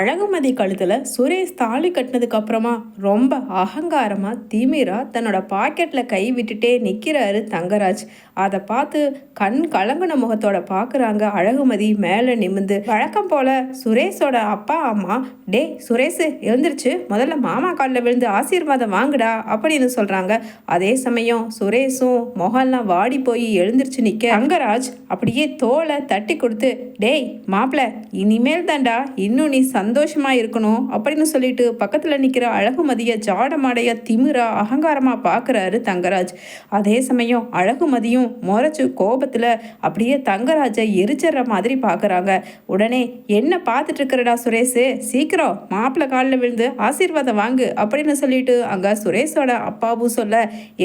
அழகுமதி கழுத்துல சுரேஷ் தாலி கட்டினதுக்கு அப்புறமா ரொம்ப அகங்காரமா திமிரா தன்னோட பாக்கெட்ல கை விட்டுட்டே நிக்கிறாரு தங்கராஜ். அதை பார்த்து கண் கலங்கின முகத்தோட பாக்குறாங்க அழகுமதி. மேல நிமிந்து வழக்கம் போல சுரேஷோட அப்பா அம்மா, டே சுரேஷ் எழுந்திருச்சு, முதல்ல மாமா காலில் விழுந்து ஆசீர்வாதம் வாங்குடா அப்படின்னு சொல்றாங்க. அதே சமயம் சுரேஷும் முகம்லாம் வாடி போய் எழுந்திருச்சு நிக்க தங்கராஜ் அப்படியே தோலை தட்டி கொடுத்து, டேய் மாப்பிள, இனிமேல் தாண்டா இன்னும் நீ சந்தோஷமா இருக்கணும் அப்படின்னு சொல்லிட்டு பக்கத்துல நிக்கிற அழகுமதிய ஜாடமாடைய திமிரா அகங்காரமா பாக்குறாரு தங்கராஜ். அதே சமயம் அழகுமதியும் முறைச்சு கோபத்துல அப்படியே தங்கராஜை எரிச்சற மாதிரி பாக்குறாங்க. உடனே என்ன பார்த்துட்டு இருக்கிறடா சுரேஷ், சீக்கிரம் மாப்பிள்ள காலில் விழுந்து ஆசீர்வாதம் வாங்கு அப்படின்னு சொல்லிட்டு அங்க சுரேஷோட அப்பாவும் சொல்ல,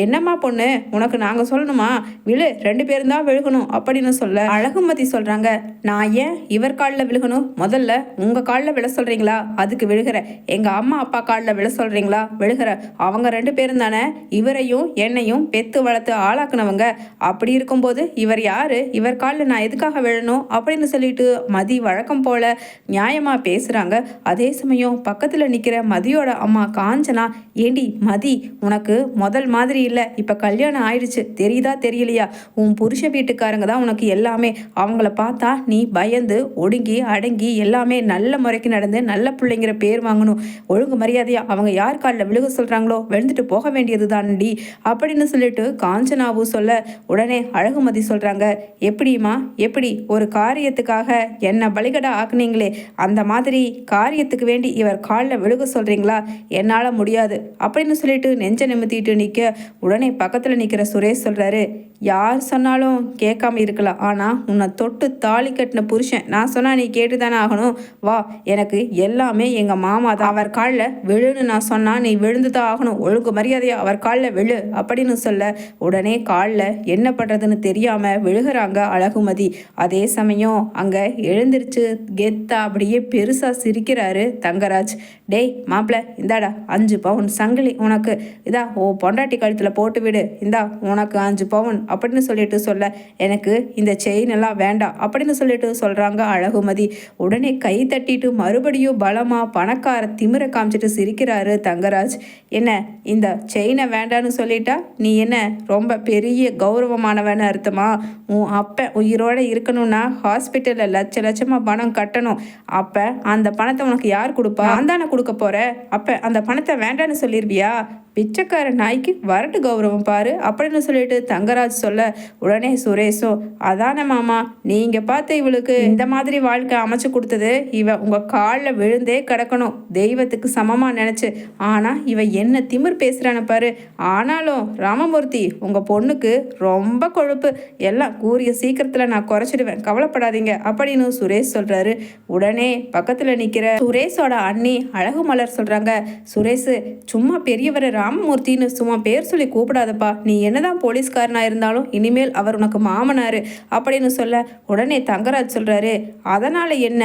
என்னம்மா பொண்ணு உனக்கு நாங்க சொல்லணுமா, விழு, 2 பேரும் தான் விழுகணும் அப்படின்னு சொல்ல அழகுமதி சொல்றாங்க, நான் ஏன் இவர் காலில் விழுகணும், முதல்ல உங்க காலில் விழ சொல்றீங்களா, அதுக்கு விழுகிற, எங்க அம்மா அப்பா காலில் விழ சொல்றீங்களா, விழுகிற, அவங்க 2 பேரும் தானே இவரையும் என்னையும் பெத்து வளர்த்து ஆளாக்குனவங்க, அப்படி இருக்கும்போது இவர் யாரு, இவர் காலில் நான் எதுக்காக விழணும் அப்படின்னு சொல்லிட்டு மதி வழக்கம் போல நியாயமா பேசுறாங்க. அதே சமயம் பக்கத்துல நிக்கிற மதியோட அம்மா காஞ்சனா, ஏண்டி மதி, உனக்கு முதல் மாதிரி இல்லை, இப்ப கல்யாணம் ஆயிடுச்சு, தெரியுதா தெரியலையா, உன் புருஷ வீட்டுக்காரங்க தான் உனக்கு எல்லாமே, அவங்கள பார்த்தா நீ பயந்து ஒடுங்கி அடங்கி எல்லாமே நல்ல முறைக்கு நடந்து நல்ல பிள்ளைங்கிற பேர் வாங்கணும், ஒழுங்கு மரியாதையா அவங்க யார் காலில் விழுக சொல்றாங்களோ விழுந்துட்டு போக வேண்டியது தான்டி அப்படின்னு சொல்லிட்டு காஞ்சனாவும் சொல்ல, உடனே அழகுமதி சொல்றாங்க, எப்படிமா, எப்படி ஒரு காரியத்துக்காக என்ன பலிகடா ஆக்குனீங்களே, அந்த மாதிரி காரியத்துக்கு வேண்டி இவர் காலில் விழுக சொல்றீங்களா, என்னால முடியாது அப்படின்னு சொல்லிட்டு நெஞ்ச நிமித்திட்டு நிக்க, உடனே பக்கத்துல நிக்கிற சுரேஷ் சொல்றாரு, யார் சொன்னாலும் கேட்காம இருக்கலாம், ஆனா உன்னை தொட்டு தாலி கட்டின புருஷன் நான் சொன்னா நீ கேட்டுதானே ஆகணும், வா, எனக்கு எல்லாமே எங்க மாமா தான், அவர் காலில் விழுன்னு நான் சொன்னா நீ விழுந்துதான் ஆகணும், ஒழுங்கு மரியாதையா அவர் காலில் விழு அப்படின்னு சொல்ல, உடனே காலில் என்ன பண்றதுன்னு தெரியாம விழுகிறாங்க அழகுமதி. அதே சமயம் அங்க எழுந்திருச்சு கெத்தா அப்படியே பெருசா சிரிக்கிறாரு தங்கராஜ். டேய் மாப்பிள்ள, இந்தாடா 5 பவுன் சங்கிலி உனக்கு, இதா ஓ பொண்டாட்டி கழுத்துல போட்டு விடு, இந்தா உனக்கு 5 பவுன் அப்படின்னு சொல்லிட்டு சொல்ல, எனக்கு இந்த செயின் எல்லாம் வேண்டாம் அப்படின்னு சொல்லிட்டு சொல்றாங்க அழகுமதி. உடனே கை தட்டிட்டு மறுபடியும் பலமா பணக்கார திமிர காமிச்சிட்டு சிரிக்கிறாரு தங்கராஜ். என்ன இந்த செயினை வேண்டான்னு சொல்லிட்டா நீ என்ன ரொம்ப பெரிய கௌரவமானவன்னு அர்த்தமா, உன் அப்ப உயிரோட இருக்கணும்னா ஹாஸ்பிட்டலில் லட்சமா பணம் கட்டணும், அப்ப அந்த பணத்தை உனக்கு யார் கொடுப்பா, நான் தானே கொடுக்க போற, அப்ப அந்த பணத்தை வேண்டான்னு சொல்லிருவியா, பிச்சைக்கார நாய்க்கு வரட்டு கௌரவம் பாரு அப்படின்னு சொல்லிட்டு தங்கராஜ் சொல்ல, உடனே சுரேஷோ, அதான மாமா, நீங்க பார்த்து இவளுக்கு இந்த மாதிரி வாழ்க்கை அமைச்சு கொடுத்தது, இவ உங்க காலில் விழுந்தே கிடக்கணும் தெய்வத்துக்கு சமமா நினைச்சு, ஆனா இவ என்ன திமிர் பேசுறான்னு பாரு, ஆனாலும் ராமமூர்த்தி உங்க பொண்ணுக்கு ரொம்ப கொழுப்பு, எல்லாம் கூறிய சீக்கிரத்துல நான் குறைச்சிடுவேன், கவலைப்படாதீங்க அப்படின்னு சுரேஷ் சொல்றாரு. உடனே பக்கத்துல நிக்கிற சுரேஷோட அண்ணி அழகுமலர் சொல்றாங்க, சுரேஷ் சும்மா பெரியவரை ராமமூர்த்தின்னு சும்மா பேர் சொல்லி கூப்பிடாதப்பா, நீ என்னதான் போலீஸ்காரனா இருந்தாலும் இனிமேல் அவர் உனக்கு மாமனாரு அப்படின்னு சொல்ல, உடனே தங்கராஜ் சொல்றாரு, அதனால என்ன,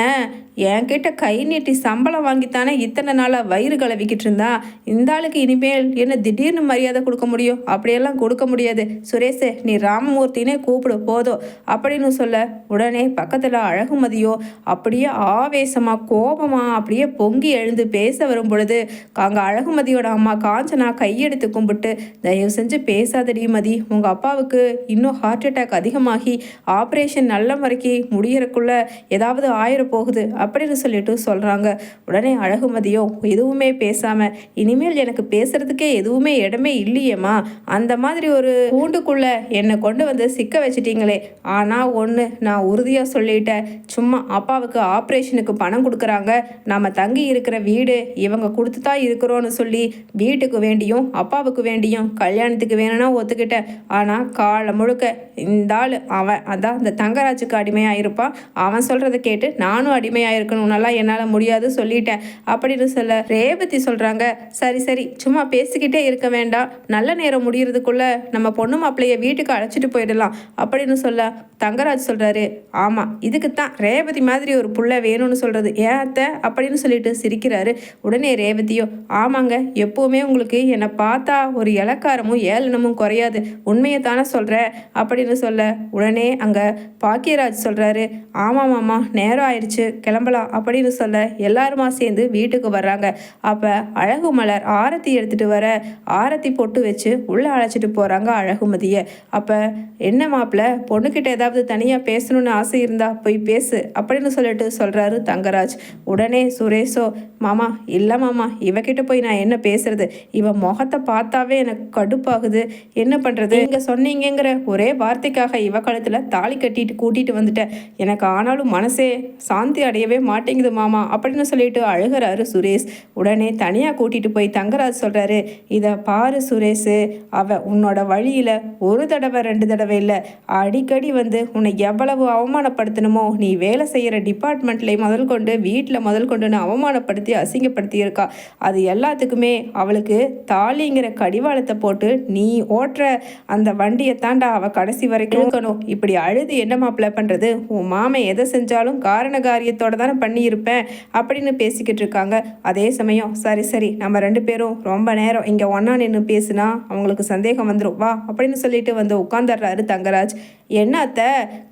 என்கிட்ட கை நீட்டி சம்பளம் வாங்கித்தானே இத்தனை நாளாக வயிறு கலவிக்கிட்டு இருந்தா, இந்த ஆளுக்கு இனிமேல் என்ன திடீர்னு மரியாதை கொடுக்க முடியும், அப்படியெல்லாம் கொடுக்க முடியாது, சுரேஷ் நீ ராமமூர்த்தினே கூப்பிடு போதும் அப்படின்னு சொல்ல, உடனே பக்கத்தில் அழகுமதியோ அப்படியே ஆவேசமா கோபமா அப்படியே பொங்கி எழுந்து பேச வரும் பொழுது அங்கே அழகுமதியோட அம்மா காஞ்சனா கையெடுத்து கும்பிட்டு, தயவு செஞ்சு பேசாதடி மதி, உங்கள் அப்பாவுக்கு இன்னும் ஹார்ட் அட்டாக் அதிகமாகி ஆப்ரேஷன் நல்ல முறைக்கு முடியறக்குள்ள ஏதாவது ஆயிர போகுது அப்படின்னு சொல்லிட்டு சொல்கிறாங்க. உடனே அழகுமதியோ எதுவுமே பேசாமல், இனிமேல் எனக்கு பேசுறதுக்கே எதுவுமே இடமே இல்லையேம்மா, அந்த மாதிரி ஒரு கூண்டுக்குள்ள என்னை கொண்டு வந்து சிக்க வச்சிட்டீங்களே, ஆனால் ஒன்று நான் உறுதியாக சொல்லிட்டேன், சும்மா அப்பாவுக்கு ஆப்ரேஷனுக்கு பணம் கொடுக்குறாங்க, நம்ம தங்கி இருக்கிற வீடு இவங்க கொடுத்து தான் இருக்கிறோன்னு சொல்லி வீட்டுக்கு வேண்டியும் அப்பாவுக்கு வேண்டியும் கல்யாணத்துக்கு வேணும்னா ஒத்துக்கிட்டேன், ஆனால் காலை முழுக்க இந்த ஆள் அவன் அதான் இந்த தங்கராஜுக்கு அடிமையாக இருப்பான், அவன் சொல்கிறத கேட்டு நானும் அடிமையாக இருக்கணும்னாலாம் என்னால் முடியாது சொல்லிட்டேன் அப்படின்னு சொல்ல, ரேவதி சொல்கிறாங்க, சரி சரி சும்மா பேசிக்கிட்டே இருக்க வேண்டாம், நல்ல நேரம் முடியறதுக்குள்ள நம்ம பொண்ணு மாப்பிள்ளைய வீட்டுக்கு அழைச்சிட்டு போயிடலாம் அப்படின்னு சொல்ல, தங்கராஜ் சொல்கிறாரு, ஆமாம் இதுக்கு தான் ரேவதி மாதிரி ஒரு புள்ள வேணும்னு சொல்கிறது, ஏன் அத்தை அப்படின்னு சொல்லிட்டு சிரிக்கிறாரு. உடனே ரேவதியோ, ஆமாங்க எப்போவுமே உங்களுக்கு என்னை பார்த்தா ஒரு இளக்காரமும் ஏளனமும் குறையாது, உண்மையை தானே சொல்கிற அப்படின்னு சொல்ல உடனே அங்கே பாக்கியராஜ் சொல்கிறாரு, ஆமாம் மாமா நேரம் ஆயிடுச்சு கிளம்பலாம் அப்படின்னு சொல்ல எல்லாருமா சேர்ந்து வீட்டுக்கு வர்றாங்க. அப்போ அழகு மலர் ஆரத்தி எடுத்துகிட்டு வர ஆரத்தி பொட்டு வச்சு உள்ளே அழைச்சிட்டு போகிறாங்க அழகுமதியை. அப்போ என்ன மாப்பிள்ள, பொண்ணுக்கிட்ட ஏதாவது தனியாக பேசணும்னு ஆசை இருந்தா போய் பேசு அப்படின்னு சொல்லிட்டு சொல்கிறாரு தங்கராஜ். உடனே சுரேஷோ, மாமா இல்லை மாமா, இவகிட்ட போய் நான் என்ன பேசுறது, இவன் முகத்தை பார்த்தாவே எனக்கு கடுப்பாகுது, என்ன பண்ணுறது, நீங்கள் சொன்னீங்கிற ஒரே வார்த்தைக்காக இவ கழுத்தில் தாலி கட்டிட்டு கூட்டிகிட்டு வந்துட்டேன், எனக்கு ஆனாலும் மனசே சாந்தி அடையவே மாட்டேங்குது மாமா அப்படின்னு சொல்லிட்டு அழுகிறாரு சுரேஷ். உடனே தனியாக கூட்டிகிட்டு போய் தங்கராஜ் சொல்கிறாரு, இதை பாரு சுரேஷு, அவ உன்னோட வழியில் ஒரு தடவை 2 தடவை இல்லை, அடிக்கடி வந்து உன்னை எவ்வளவு அவமானப்படுத்தணுமோ, நீ வேலை செய்கிற டிபார்ட்மெண்ட்ல முதல் கொண்டு வீட்டில் முதல் கொண்டுன்னு அவமானப்படுத்தி அசிங்கப்படுத்தி இருக்கா. அது எல்லாத்துக்குமே அவளுக்கு தாலிங்கிற கடிவாளத்தை போட்டு நீ ஓட்டுற அந்த வண்டியை தாண்டா அவள் கடைசி வரைக்கும் இருக்கணும். இப்படி அழுது என்ன மாப்பிள்ள பண்ணுறது, உன் மாமன் எதை செஞ்சாலும் காரண காரியத்தோட தானே பண்ணியிருப்பேன் அப்படின்னு பேசிக்கிட்டு இருக்காங்க. அதே சமயம் சரி சரி நம்ம 2 பேரும் ரொம்ப நேரம் இங்கே ஒன்றா நின்று பேசுனா அவங்களுக்கு சந்தேகம் வந்துடும், வா அப்படின்னு சொல்லிட்டு வந்து உட்காந்துடுறாரு தங்கராஜ். என்ன அத்தை,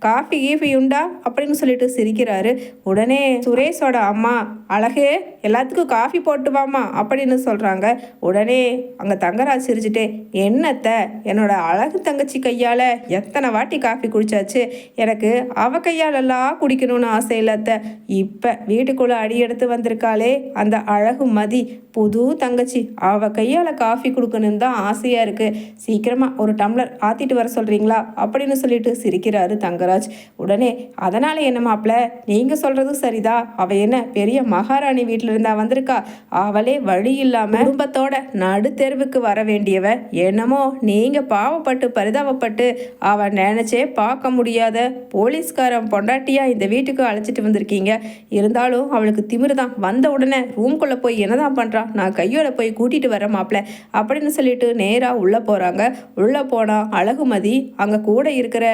காஃபி கீஃபி உண்டா அப்படின்னு சொல்லிட்டு சிரிக்கிறாரு. உடனே சுரேஷோட அம்மா, அழகே எல்லாத்துக்கும் காஃபி போட்டு வாமா அப்படின்னு சொல்கிறாங்க. உடனே அங்கே தங்கராஜ் சிரிச்சுட்டு, என்னத்தை, என்னோட அழகு தங்கச்சி கையால் எத்தனை வாட்டி காஃபி குடிச்சாச்சு, எனக்கு அவ கையாலெல்லாம் குடிக்கணும்னு ஆசை இல்லை அத்தை, இப்போ வீட்டுக்குள்ளே அடி எடுத்து வந்திருக்காளே அந்த அழகு மதி புது தங்கச்சி, அவ கையால் காஃபி கொடுக்கணுன்னு தான் ஆசையாக இருக்குது, சீக்கிரமாக ஒரு டம்ளர் ஆற்றிட்டு வர சொல்கிறீங்களா அப்படின்னு சொல்லிட்டு சிரிக்கிறாரு தங்கராஜ். உடனே அதனால் என்ன மாப்பிள்ள, நீங்கள் சொல்கிறதும் சரிதா, அவள் என்ன பெரிய மகாராணி வீட்டில் இருந்தா வந்திருக்கா, அவளே வழி இல்லாமல் குடும்பத்தோட நடு தெருவுக்கு வர வேண்டியவ, என்னமோ நீங்கள் பாவப்பட்டு பரிதாபப்பட்டு அவள் நினச்சே பார்க்க முடியாத போலீஸ்காரன் பொண்டாட்டியாக இந்த வீட்டுக்கு அழைச்சிட்டு வந்திருக்கீங்க. இருந்தாலும் அவளுக்கு திமிரு தான், வந்த உடனே ரூம்குள்ளே போய் என்னதான் பண்ணுறா, நான் கையோட போய் கூட்டிகிட்டு வரேன் மாப்பிள்ள அப்படின்னு சொல்லிட்டு நேராக உள்ளே போகிறாங்க. உள்ளே போனால் அழகுமதி அங்கே கூட இருக்கிற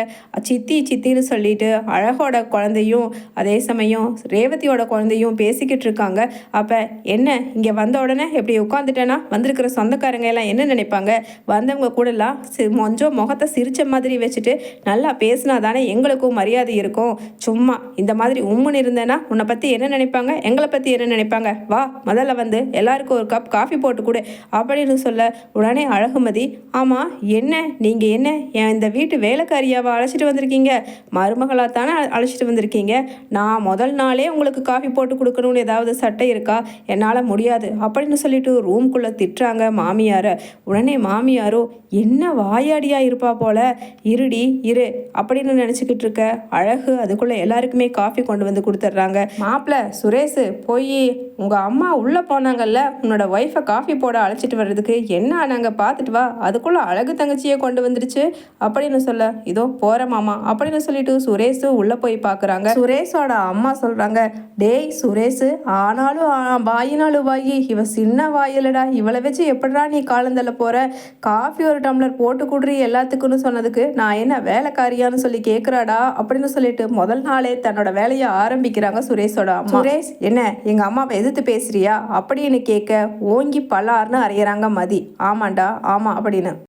சித்தின்னு சொல்லிட்டு அழகோட குழந்தையும் அதே சமயம் ரேவதியோட குழந்தையும் பேசிக்கிட்டு இருக்காங்க. அப்போ என்ன இங்கே வந்த உடனே எப்படி உட்காந்துட்டேன்னா வந்திருக்கிற சொந்தக்காரங்க எல்லாம் என்ன நினைப்பாங்க, வந்தவங்க கூடலாம் கொஞ்சம் முகத்தை சிரிச்ச மாதிரி வச்சுட்டு நல்லா பேசினா தானே எங்களுக்கும் மரியாதை இருக்கும், சும்மா இந்த மாதிரி உம்முன்னு இருந்தேன்னா உன்னை பற்றி என்ன நினைப்பாங்க, எங்களை பற்றி என்ன நினைப்பாங்க, வா முதல்ல வந்து எல்லாருக்கும் ஒரு கப் காஃபி போட்டு கொடு அப்படின்னு சொல்ல உடனே அழகுமதி, ஆமாம் என்ன நீங்கள் என்ன இந்த வீட்டு வேலைக்காரியாவை அழைச்சிட்டு வந்திருக்கீங்க, மருமகளாக தானே அழைச்சிட்டு வந்திருக்கீங்க, நான் முதல் நாளே உங்களுக்கு காஃபி போட்டு கொடுக்கணும்னு ஏதாவது சட்டை இருக்கா, என்னால் முடியாது அப்படின்னு சொல்லிட்டு ரூம்குள்ளே திட்டுறாங்க மாமியாரை. உடனே மாமியாரோ, என்ன வாயாடியாக இருப்பா போல, இருடி இரு அப்படின்னு நினச்சிக்கிட்டு இருக்க அழகு அதுக்குள்ளே எல்லாருக்குமே காஃபி கொண்டு வந்து கொடுத்துட்றாங்க. மாப்பிள்ள சுரேஷ், போய் உங்கள் அம்மா உள்ளே போனாங்கல்ல உன்னோட ஒய்ஃபை காஃபி போட அழைச்சிட்டு வர்றதுக்கு, என்ன நாங்கள் பார்த்துட்டு வா, அதுக்குள்ளே அழகு தங்கச்சியை கொண்டு வந்துடுச்சு அப்படின்னு சொல்ல, இதோ போகிற மாமா அப்படின்னு சொல்லிட்டு சுரேஷும் உள்ளே போய் பார்க்குறாங்க. சுரேஷோட அம்மா சொல்கிறாங்க, டேய் சுரேஷ், ஆனாலும் வாயினாலும் வாயி, இவ சின்ன வாயிலடா, இவளை வச்சு எப்படா நீ காலந்தள்ள போகிற, காஃபி ஒரு டம்ளர் போட்டு குடுறி எல்லாத்துக்குன்னு சொன்னதுக்கு நான் என்ன வேலைக்காரியான்னு சொல்லி கேட்குறாடா அப்படின்னு சொல்லிட்டு முதல் நாளே தன்னோட வேலையை ஆரம்பிக்கிறாங்க சுரேஷோட அம்மா. சுரேஷ், என்ன எங்கள் அம்மாவை எதிர்த்து பேசுறியா அப்படின்னு கேட்க ஓங்கி பலார்னு அறையிறாங்க மதி. ஆமாண்டா ஆமாம் அப்படின்னு.